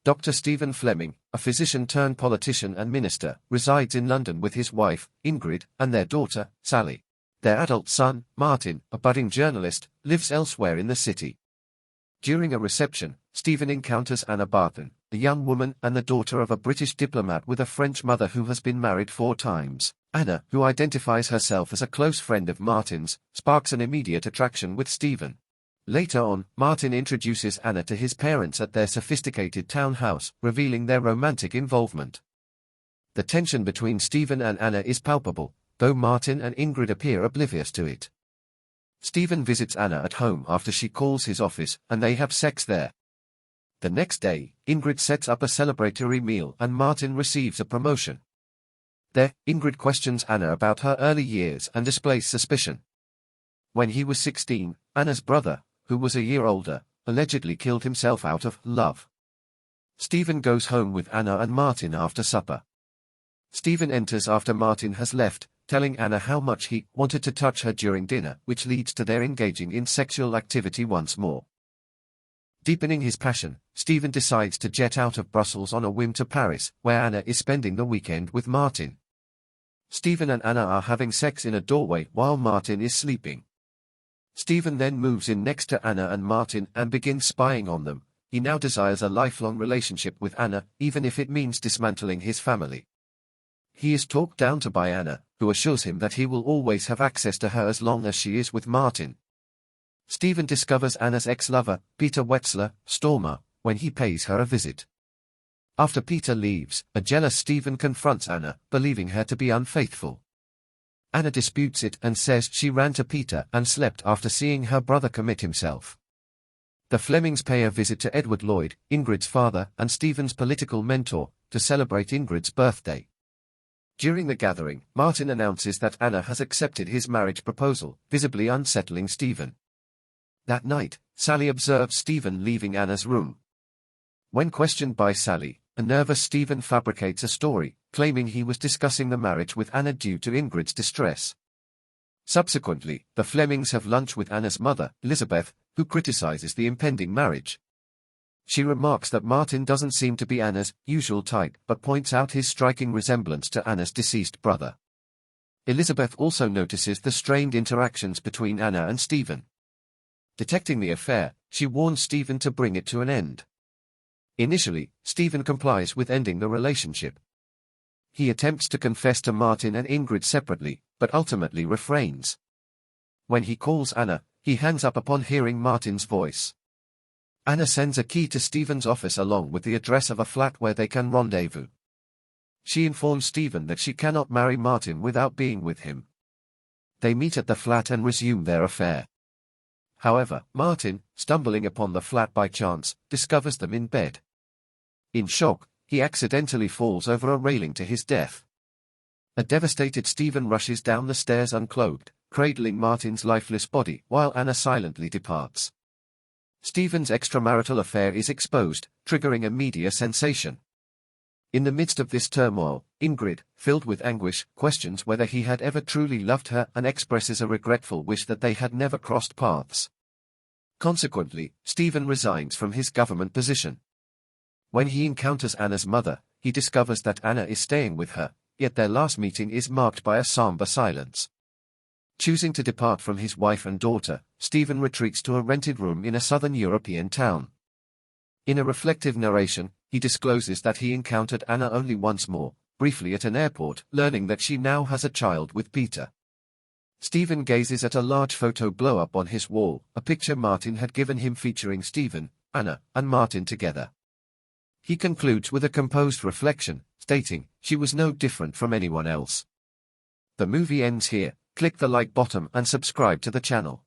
Dr. Stephen Fleming, a physician-turned-politician and minister, resides in London with his wife, Ingrid, and their daughter, Sally. Their adult son, Martin, a budding journalist, lives elsewhere in the city. During a reception, Stephen encounters Anna Barton, a young woman and the daughter of a British diplomat with a French mother who has been married 4 times. Anna, who identifies herself as a close friend of Martin's, sparks an immediate attraction with Stephen. Later on, Martin introduces Anna to his parents at their sophisticated townhouse, revealing their romantic involvement. The tension between Stephen and Anna is palpable, though Martin and Ingrid appear oblivious to it. Stephen visits Anna at home after she calls his office, and they have sex there. The next day, Ingrid sets up a celebratory meal and Martin receives a promotion. There, Ingrid questions Anna about her early years and displays suspicion. When he was 16, Anna's brother, who was a year older, allegedly killed himself out of love. Stephen goes home with Anna and Martin after supper. Stephen enters after Martin has left, telling Anna how much he wanted to touch her during dinner, which leads to their engaging in sexual activity once more. Deepening his passion, Stephen decides to jet out of Brussels on a whim to Paris, where Anna is spending the weekend with Martin. Stephen and Anna are having sex in a doorway while Martin is sleeping. Stephen then moves in next to Anna and Martin and begins spying on them. He now desires a lifelong relationship with Anna, even if it means dismantling his family. He is talked down to by Anna, who assures him that he will always have access to her as long as she is with Martin. Stephen discovers Anna's ex-lover, Peter Wetzler, Stormer, when he pays her a visit. After Peter leaves, a jealous Stephen confronts Anna, believing her to be unfaithful. Anna disputes it and says she ran to Peter and slept after seeing her brother commit himself. The Flemings pay a visit to Edward Lloyd, Ingrid's father and Stephen's political mentor, to celebrate Ingrid's birthday. During the gathering, Martin announces that Anna has accepted his marriage proposal, visibly unsettling Stephen. That night, Sally observes Stephen leaving Anna's room. When questioned by Sally, a nervous Stephen fabricates a story, claiming he was discussing the marriage with Anna due to Ingrid's distress. Subsequently, the Flemings have lunch with Anna's mother, Elizabeth, who criticizes the impending marriage. She remarks that Martin doesn't seem to be Anna's usual type but points out his striking resemblance to Anna's deceased brother. Elizabeth also notices the strained interactions between Anna and Stephen. Detecting the affair, she warns Stephen to bring it to an end. Initially, Stephen complies with ending the relationship. He attempts to confess to Martin and Ingrid separately, but ultimately refrains. When he calls Anna, he hangs up upon hearing Martin's voice. Anna sends a key to Stephen's office along with the address of a flat where they can rendezvous. She informs Stephen that she cannot marry Martin without being with him. They meet at the flat and resume their affair. However, Martin, stumbling upon the flat by chance, discovers them in bed. In shock, he accidentally falls over a railing to his death. A devastated Stephen rushes down the stairs unclothed, cradling Martin's lifeless body while Anna silently departs. Stephen's extramarital affair is exposed, triggering a media sensation. In the midst of this turmoil, Ingrid, filled with anguish, questions whether he had ever truly loved her and expresses a regretful wish that they had never crossed paths. Consequently, Stephen resigns from his government position. When he encounters Anna's mother, he discovers that Anna is staying with her, yet their last meeting is marked by a somber silence. Choosing to depart from his wife and daughter, Stephen retreats to a rented room in a southern European town. In a reflective narration, he discloses that he encountered Anna only once more, briefly at an airport, learning that she now has a child with Peter. Stephen gazes at a large photo blow-up on his wall, a picture Martin had given him featuring Stephen, Anna, and Martin together. He concludes with a composed reflection, stating, "She was no different from anyone else." The movie ends here. Click the like button and subscribe to the channel.